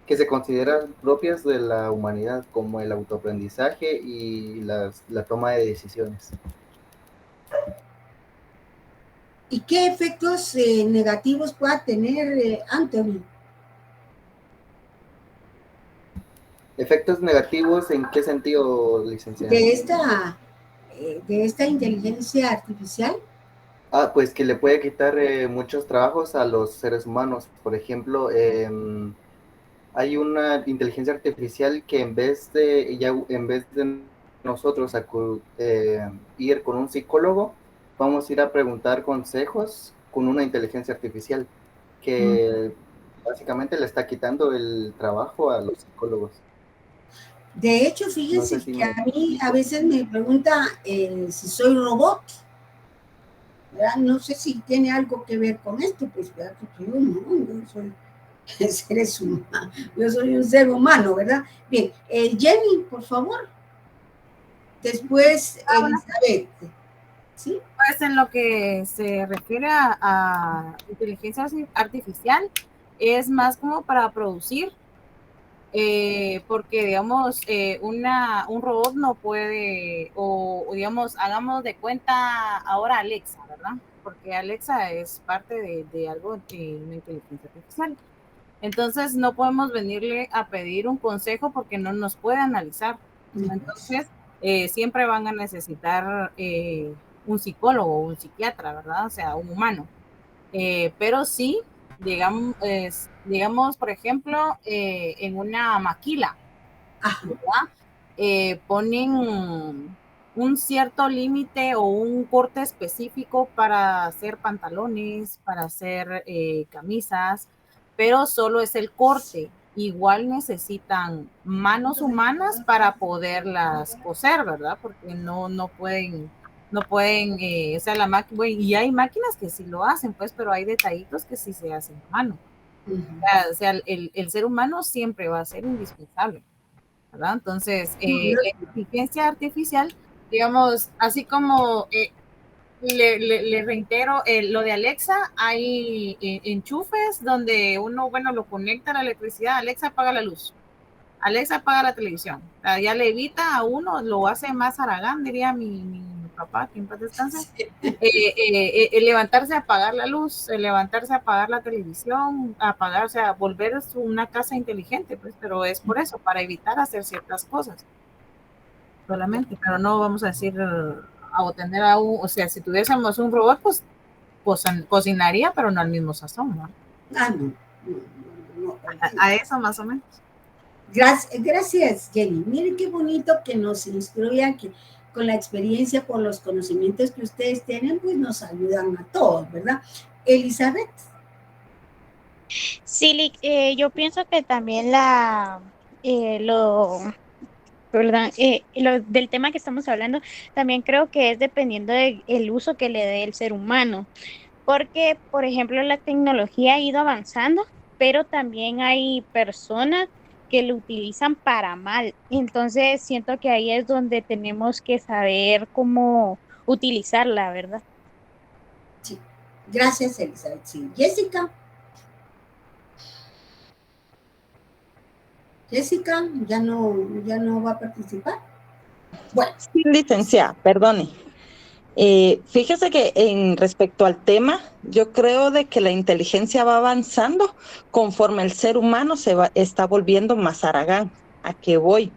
I: que se consideran propias de la humanidad, como el autoaprendizaje y la toma de decisiones.
A: ¿Y qué efectos negativos pueda tener, Anthony?
I: ¿Efectos negativos en qué sentido, licenciada?
A: De esta inteligencia artificial.
I: Pues que le puede quitar muchos trabajos a los seres humanos. Por ejemplo, hay una inteligencia artificial que en vez de nosotros ir con un psicólogo, vamos a ir a preguntar consejos con una inteligencia artificial que básicamente le está quitando el trabajo a los psicólogos.
A: De hecho, fíjense que a mí a veces me pregunta si soy robot, ¿verdad? No sé si tiene algo que ver con esto, pues, ¿verdad? Porque yo no soy seres humanos, yo soy un ser humano, ¿verdad? Bien, Jenny, por favor. Después, Elizabeth. ¿Sí?
J: Pues en lo que se refiere a inteligencia artificial, es más como para producir, porque digamos, un robot no puede, o digamos, hagamos de cuenta ahora Alexa, ¿verdad? Porque Alexa es parte de algo de una inteligencia artificial. Entonces no podemos venirle a pedir un consejo porque no nos puede analizar. Entonces siempre van a necesitar un psicólogo o un psiquiatra, ¿verdad? O sea, un humano. Pero sí, digamos, por ejemplo, en una maquila, ¿verdad? Ponen un cierto límite o un corte específico para hacer pantalones, para hacer camisas, pero solo es el corte. Igual necesitan manos humanas para poderlas coser, ¿verdad? Porque no pueden, o sea, la máquina, y hay máquinas que sí lo hacen, pues, pero hay detallitos que sí se hacen a mano. O sea, el ser humano siempre va a ser indispensable, ¿verdad? Entonces, la inteligencia artificial, digamos, así como le reitero, lo de Alexa, hay enchufes donde uno, lo conecta a la electricidad. Alexa apaga la luz, Alexa apaga la televisión. O sea, ya le evita a uno, lo hace más haragán, diría mi papá, que en paz descanse, el levantarse a apagar la luz, el levantarse a apagar la televisión, o sea, volver una casa inteligente, pues, pero es por eso, para evitar hacer ciertas cosas solamente, pero no vamos a decir a tener o sea, si tuviésemos un robot, pues cocinaría, pero no al mismo sazón, ¿no?
A: No.
J: A eso más o menos.
A: Gracias, Jenny. Miren qué bonito que nos instruyan, que con la experiencia, por los conocimientos que ustedes tienen, pues nos ayudan a todos, ¿verdad? Elizabeth.
B: Sí, yo pienso que también lo del tema que estamos hablando, también creo que es dependiendo del uso que le dé el ser humano. Porque, por ejemplo, la tecnología ha ido avanzando, pero también hay personas que lo utilizan para mal. Entonces, siento que ahí es donde tenemos que saber cómo utilizarla, ¿verdad?
A: Sí. Gracias, Elizabeth. Sí. Jessica. Jessica, ¿ya no va a participar? Bueno.
K: Sí, licenciada, perdone. Fíjese que en respecto al tema, yo creo de que la inteligencia va avanzando conforme el ser humano está volviendo más haragán. ¿A qué voy?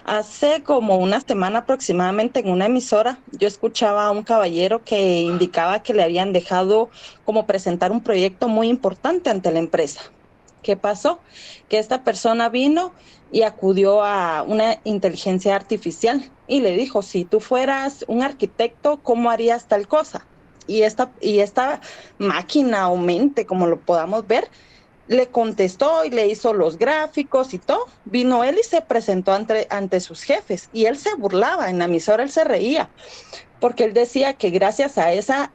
K: Hace como una semana aproximadamente en una emisora, yo escuchaba a un caballero que indicaba que le habían dejado como presentar un proyecto muy importante ante la empresa. ¿Qué pasó? Que esta persona vino y acudió a una inteligencia artificial y le dijo, si tú fueras un arquitecto, ¿cómo harías tal cosa? Y esta máquina o mente, como lo podamos ver, le contestó y le hizo los gráficos y todo. Vino él y se presentó ante sus jefes y él se burlaba, en la emisora él se reía, porque él decía que gracias a esa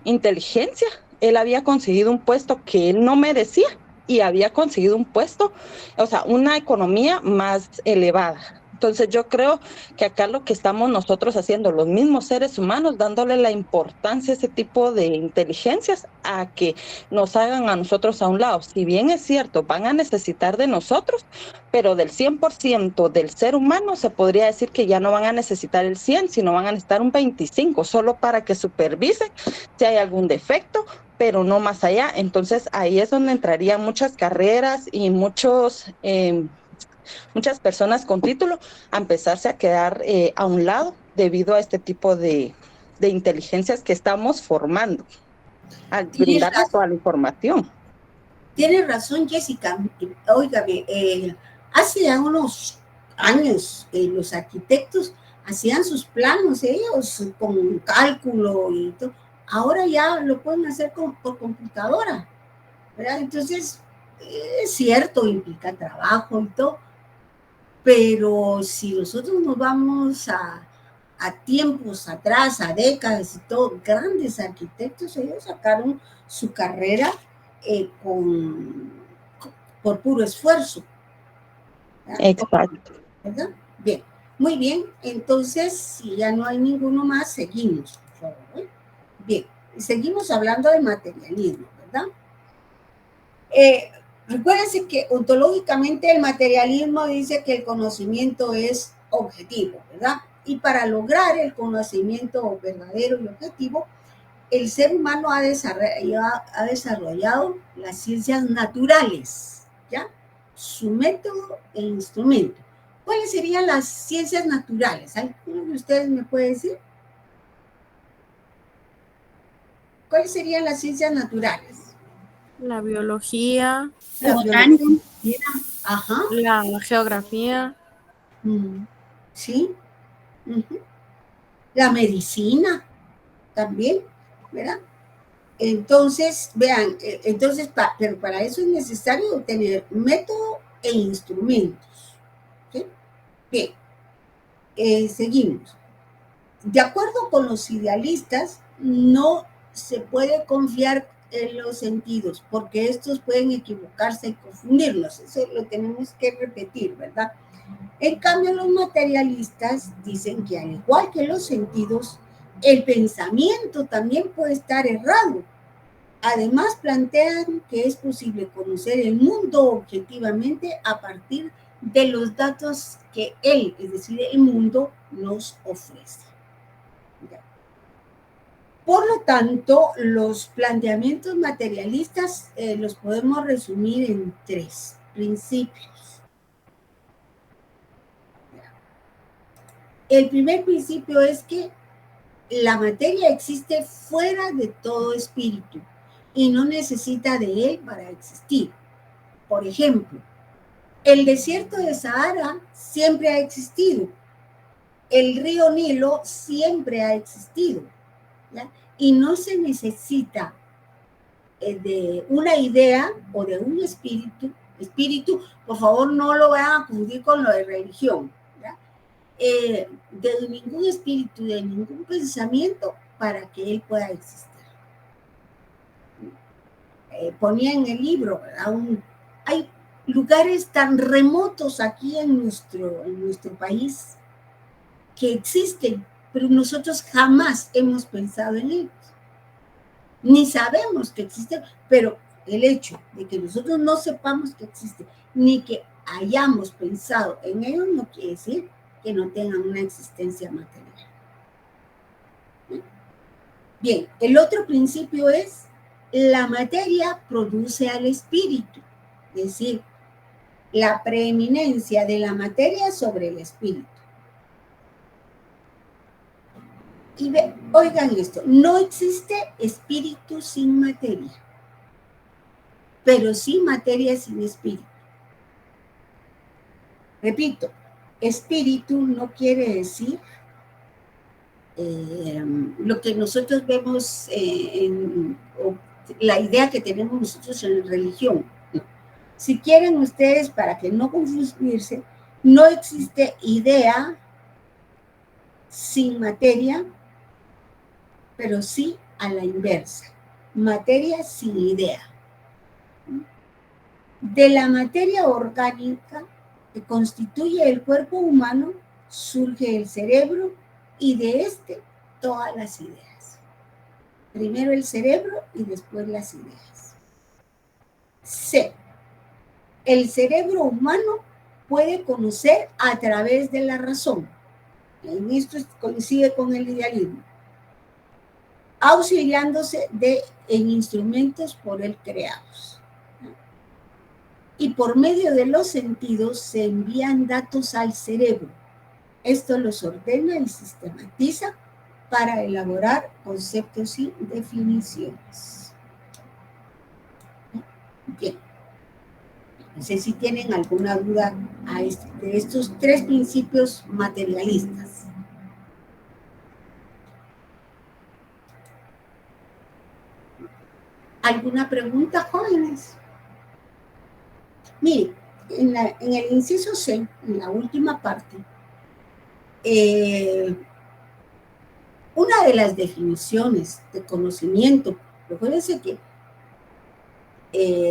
K: inteligencia, él había conseguido un puesto que él no merecía y había conseguido un puesto, o sea, una economía más elevada. Entonces yo creo que acá lo que estamos nosotros haciendo, los mismos seres humanos, dándole la importancia a ese tipo de inteligencias a que nos hagan a nosotros a un lado. Si bien es cierto, van a necesitar de nosotros, pero del 100% del ser humano se podría decir que ya no van a necesitar el 100, sino van a necesitar un 25, solo para que supervisen si hay algún defecto, pero no más allá. Entonces ahí es donde entrarían muchas carreras y muchas personas con título a empezarse a quedar a un lado debido a este tipo de inteligencias que estamos formando, al brindarles toda la información.
A: Tiene razón, Jessica. Óigame, hace ya unos años los arquitectos hacían sus planos ellos con cálculo y todo. Ahora ya lo pueden hacer por computadora, ¿verdad? Entonces, es cierto, implica trabajo y todo, pero si nosotros nos vamos a tiempos atrás, a décadas y todo, grandes arquitectos, ellos sacaron su carrera por puro esfuerzo. ¿Verdad?
K: Exacto.
A: ¿Verdad? Bien, muy bien. Entonces, si ya no hay ninguno más, seguimos, por favor. Bien, seguimos hablando de materialismo, ¿verdad? Recuérdense que ontológicamente el materialismo dice que el conocimiento es objetivo, ¿verdad? Y para lograr el conocimiento verdadero y objetivo, el ser humano ha desarrollado las ciencias naturales, ¿ya? Su método e instrumento. ¿Cuáles serían las ciencias naturales? ¿Alguno de ustedes me puede decir? ¿Cuáles serían las ciencias naturales?
L: La biología.
A: La biología. Ajá.
L: La geografía.
A: Sí. La medicina también, ¿verdad? Entonces, vean, pero para eso es necesario tener método e instrumentos. ¿Sí? Bien, seguimos. De acuerdo con los idealistas, no se puede confiar en los sentidos, porque estos pueden equivocarse y confundirnos. Eso lo tenemos que repetir, ¿verdad? En cambio, los materialistas dicen que al igual que los sentidos, el pensamiento también puede estar errado. Además, plantean que es posible conocer el mundo objetivamente a partir de los datos que él, es decir, el mundo, nos ofrece. Por lo tanto, los planteamientos materialistas los podemos resumir en 3 principios. El primer principio es que la materia existe fuera de todo espíritu y no necesita de él para existir. Por ejemplo, el desierto de Sahara siempre ha existido. El río Nilo siempre ha existido, ¿ya? Y no se necesita de una idea o de un espíritu, por favor no lo vayan a confundir con lo de religión, ¿ya? De ningún espíritu, de ningún pensamiento para que él pueda existir. Ponía en el libro, ¿verdad? Hay lugares tan remotos aquí en nuestro país que existen, pero nosotros jamás hemos pensado en ellos. Ni sabemos que existen, pero el hecho de que nosotros no sepamos que existen, ni que hayamos pensado en ellos, no quiere decir que no tengan una existencia material. Bien, el otro principio es la materia produce al espíritu, es decir, la preeminencia de la materia sobre el espíritu. Y oigan esto, no existe espíritu sin materia, pero sí materia sin espíritu. Repito, espíritu no quiere decir lo que nosotros vemos la idea que tenemos nosotros en la religión. Si quieren ustedes, para que no confundirse, no existe idea sin materia, pero sí a la inversa. Materia sin idea. De la materia orgánica que constituye el cuerpo humano, surge el cerebro y de este todas las ideas. Primero el cerebro y después las ideas. C. El cerebro humano puede conocer a través de la razón. En esto coincide con el idealismo. Auxiliándose en instrumentos por él creados. Y por medio de los sentidos se envían datos al cerebro. Esto los ordena y sistematiza para elaborar conceptos y definiciones. Bien. No sé si tienen alguna duda de estos tres principios materialistas. ¿Alguna pregunta, jóvenes? Mire, en el inciso C, en la última parte, una de las definiciones de conocimiento, recuérdense que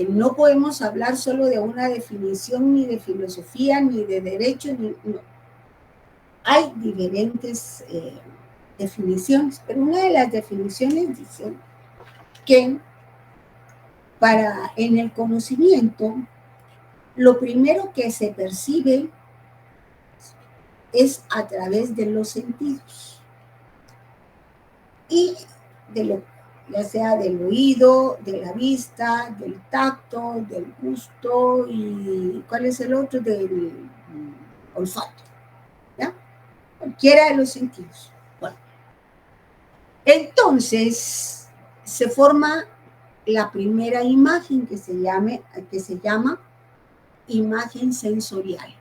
A: no podemos hablar solo de una definición, ni de filosofía, ni de derecho, no. Hay diferentes definiciones, pero una de las definiciones dice que en el conocimiento, lo primero que se percibe es a través de los sentidos y ya sea del oído, de la vista, del tacto, del gusto y ¿cuál es el otro? Del olfato, ¿ya? Cualquiera de los sentidos. Bueno, entonces se forma la primera imagen que se llama imagen sensorial.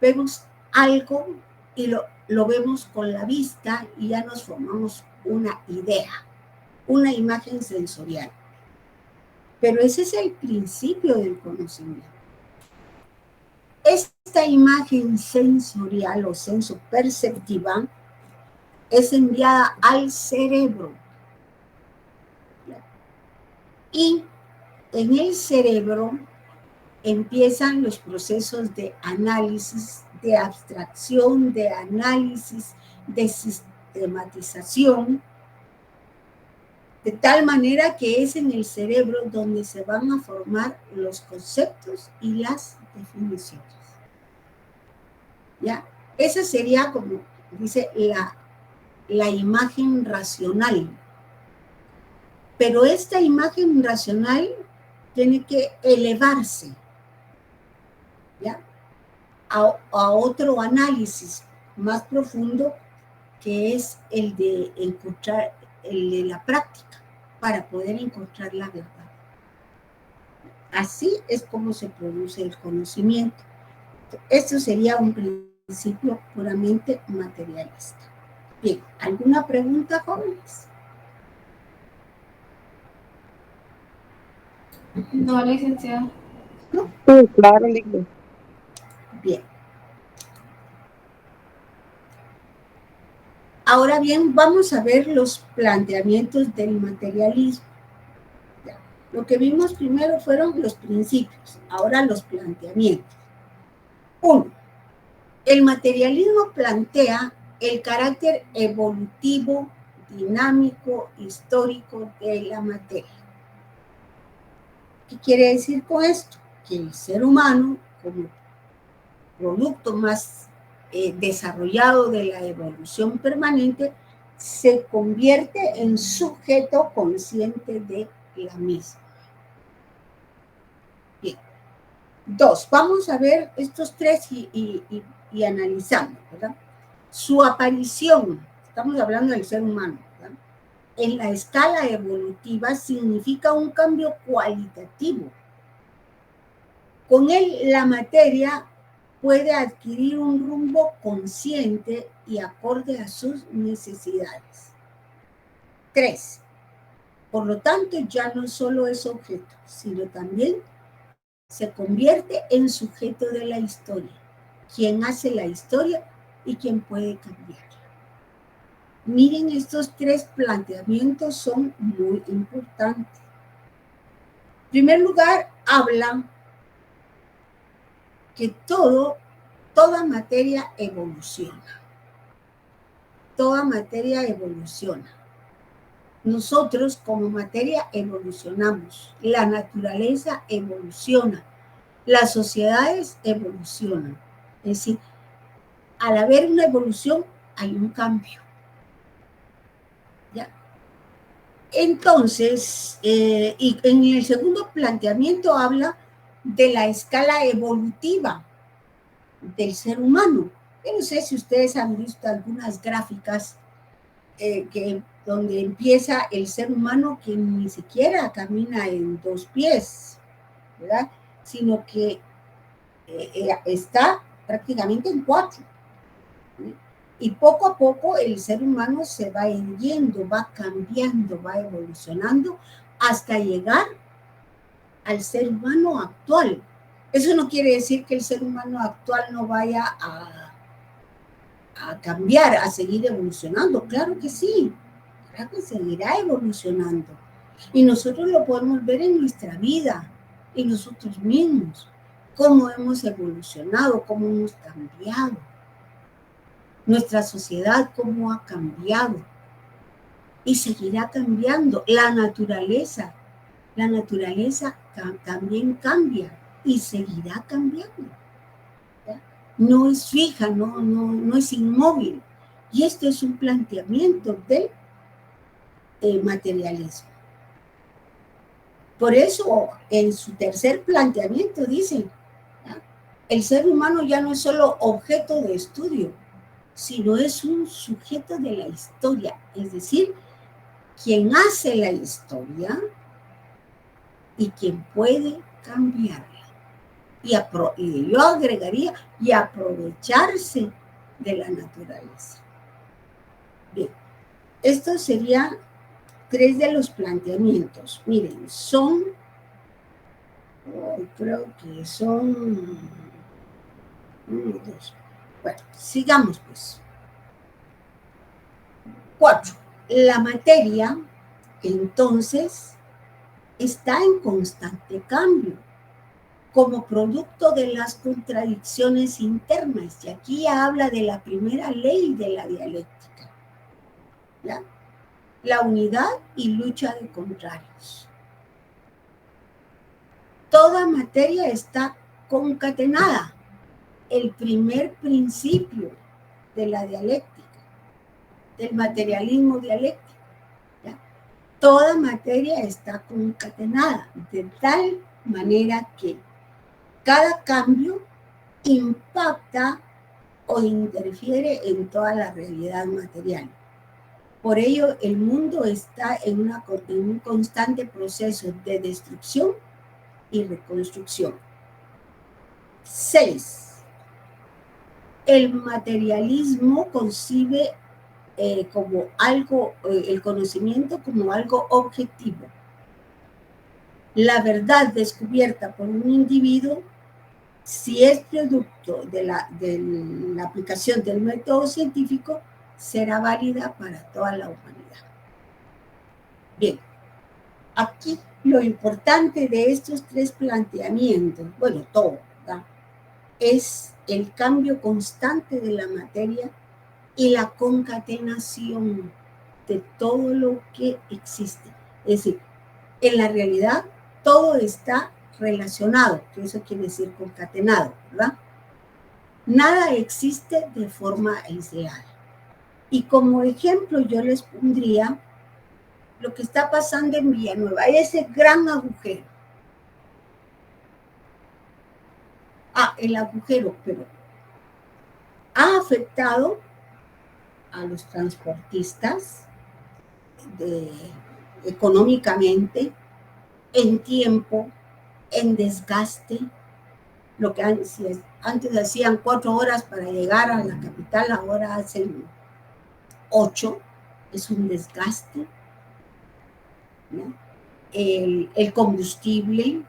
A: Vemos algo y lo vemos con la vista y ya nos formamos una idea, una imagen sensorial. Pero ese es el principio del conocimiento. Esta imagen sensorial o sensoperceptiva es enviada al cerebro. Y en el cerebro empiezan los procesos de análisis, de abstracción, de análisis, de sistematización, de tal manera que es en el cerebro donde se van a formar los conceptos y las definiciones. ¿Ya? Esa sería, como dice, la imagen racional. Pero esta imagen racional tiene que elevarse, ¿ya? A otro análisis más profundo, que es el de la práctica, para poder encontrar la verdad. Así es como se produce el conocimiento. Esto sería un principio puramente materialista. Bien, ¿alguna pregunta, jóvenes?
F: No, licenciada.
A: ¿No?
K: Sí, claro, licenciada.
A: Bien. Ahora bien, vamos a ver los planteamientos del materialismo. Lo que vimos primero fueron los principios, ahora los planteamientos. 1. El materialismo plantea el carácter evolutivo, dinámico, histórico de la materia. ¿Qué quiere decir con esto? Que el ser humano, como producto más desarrollado de la evolución permanente, se convierte en sujeto consciente de la misma. Bien. 2. Vamos a ver estos tres y analizando, ¿verdad? Su aparición, estamos hablando del ser humano, ¿verdad? En la escala evolutiva significa un cambio cualitativo. Con él, la materia puede adquirir un rumbo consciente y acorde a sus necesidades. 3. Por lo tanto, ya no solo es objeto, sino también se convierte en sujeto de la historia, quien hace la historia y quien puede cambiarla. Miren, estos tres planteamientos son muy importantes. En primer lugar, habla que toda materia evoluciona. Toda materia evoluciona. Nosotros como materia evolucionamos, la naturaleza evoluciona, las sociedades evolucionan. Es decir, al haber una evolución hay un cambio. ¿Ya? Entonces, y en el segundo planteamiento habla de la escala evolutiva del ser humano. Yo no sé si ustedes han visto algunas gráficas donde empieza el ser humano que ni siquiera camina en 2 pies, ¿verdad? Sino que está prácticamente en 4. Y poco a poco el ser humano se va irguiendo, va cambiando, va evolucionando hasta llegar al ser humano actual. Eso no quiere decir que el ser humano actual no vaya a cambiar, a seguir evolucionando. Claro que sí, claro que seguirá evolucionando. Y nosotros lo podemos ver en nuestra vida, en nosotros mismos, cómo hemos evolucionado, cómo hemos cambiado. Nuestra sociedad, cómo ha cambiado. Y seguirá cambiando. La naturaleza también cambia y seguirá cambiando. ¿Ya? No es fija, no es inmóvil. Y esto es un planteamiento del materialismo. Por eso, en su tercer planteamiento dicen, ¿ya? El ser humano ya no es solo objeto de estudio, sino es un sujeto de la historia, es decir, quien hace la historia y quien puede cambiarla. Y yo agregaría, y aprovecharse de la naturaleza. Bien, estos serían 3 de los planteamientos. Miren, creo que son 1, 2. Bueno, sigamos pues. 4. La materia, entonces, está en constante cambio, como producto de las contradicciones internas. Y aquí ya habla de la primera ley de la dialéctica, ¿ya? La unidad y lucha de contrarios. Toda materia está concatenada. El primer principio de la dialéctica, del materialismo dialéctico. ¿Ya? Toda materia está concatenada de tal manera que cada cambio impacta o interfiere en toda la realidad material. Por ello, el mundo está en un constante proceso de destrucción y reconstrucción. 6. El materialismo concibe como algo, el conocimiento como algo objetivo. La verdad descubierta por un individuo, si es producto de la aplicación del método científico, será válida para toda la humanidad. Bien, aquí lo importante de estos 3 planteamientos, bueno, todo, ¿verdad?, es el cambio constante de la materia y la concatenación de todo lo que existe. Es decir, en la realidad todo está relacionado, que eso quiere decir concatenado, ¿verdad? Nada existe de forma aislada. Y como ejemplo yo les pondría lo que está pasando en Villanueva, ese gran agujero. El agujero, pero ha afectado a los transportistas económicamente, en tiempo, en desgaste. Lo que antes hacían 4 horas para llegar a la capital, ahora hacen 8. Es un desgaste, ¿no? El combustible,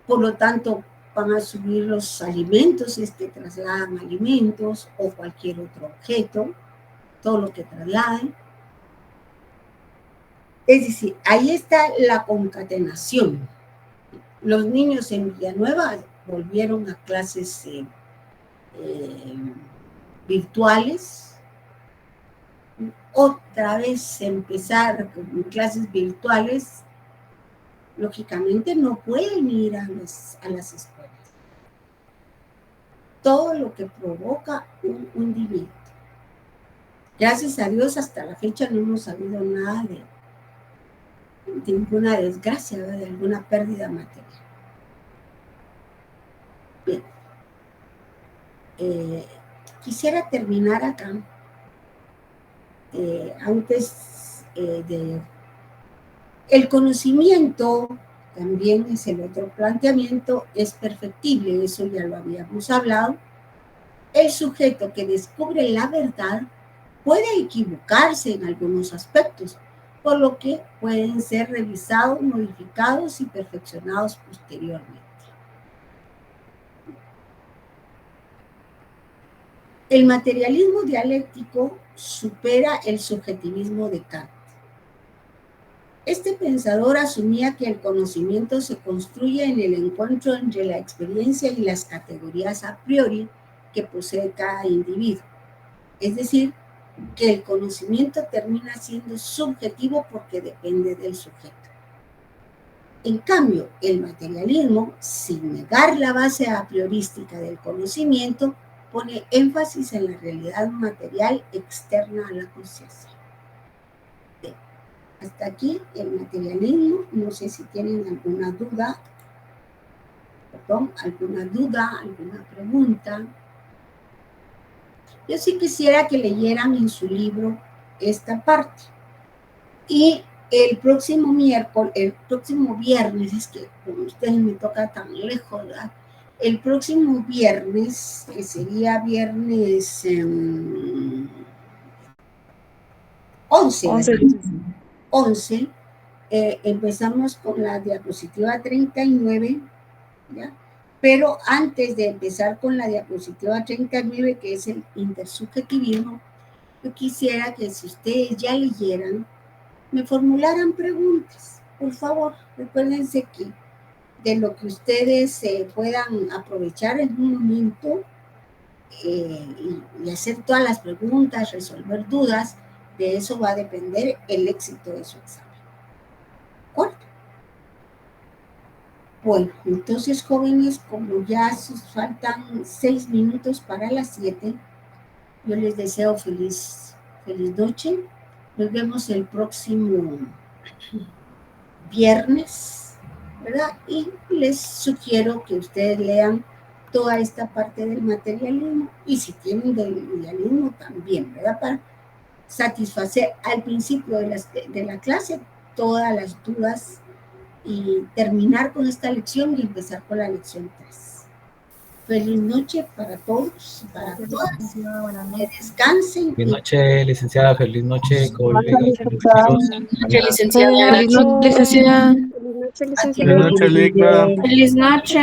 A: por lo tanto, van a subir los alimentos, trasladan alimentos o cualquier otro objeto, todo lo que trasladen. Es decir, ahí está la concatenación. Los niños en Villanueva volvieron a clases virtuales. Otra vez empezar con clases virtuales, lógicamente no pueden ir a las escuelas. Todo lo que provoca un hundimiento. Gracias a Dios, hasta la fecha no hemos sabido nada de ninguna desgracia, ¿verdad? De alguna pérdida material. Bien. Quisiera terminar acá. Antes de... El conocimiento, también es el otro planteamiento, es perfectible, eso ya lo habíamos hablado. El sujeto que descubre la verdad puede equivocarse en algunos aspectos, por lo que pueden ser revisados, modificados y perfeccionados posteriormente. El materialismo dialéctico supera el subjetivismo de Kant. Este pensador asumía que el conocimiento se construye en el encuentro entre la experiencia y las categorías a priori que posee cada individuo. Es decir, que el conocimiento termina siendo subjetivo porque depende del sujeto. En cambio, el materialismo, sin negar la base a priorística del conocimiento, pone énfasis en la realidad material externa a la conciencia. Hasta aquí el materialismo. No sé si tienen alguna duda, alguna pregunta. Yo sí quisiera que leyeran en su libro esta parte. Y el próximo viernes, es que con ustedes me toca tan lejos, ¿verdad? El próximo viernes, que sería viernes 11, empezamos con la diapositiva 39, ¿ya? Pero antes de empezar con la diapositiva 39, que es el intersubjetivismo, yo quisiera que si ustedes ya leyeran, me formularan preguntas. Por favor, recuérdense que de lo que ustedes puedan aprovechar en un momento y hacer todas las preguntas, resolver dudas, de eso va a depender el éxito de su examen. ¿Correcto? Bueno, entonces, jóvenes, como ya faltan 6 minutos para las 7, yo les deseo feliz noche. Nos vemos el próximo viernes, ¿verdad? Y les sugiero que ustedes lean toda esta parte del materialismo, y si tienen del idealismo también, ¿verdad? Para satisfacer al principio de la clase todas las dudas y terminar con esta lección y empezar con la lección 3. Feliz noche para todos, para todas. Que descansen.
M: Feliz noche, licenciada. Feliz noche, colegas.
L: Licenciada.
B: Feliz noche, licenciada.
L: Feliz noche, licenciada.
G: Feliz noche.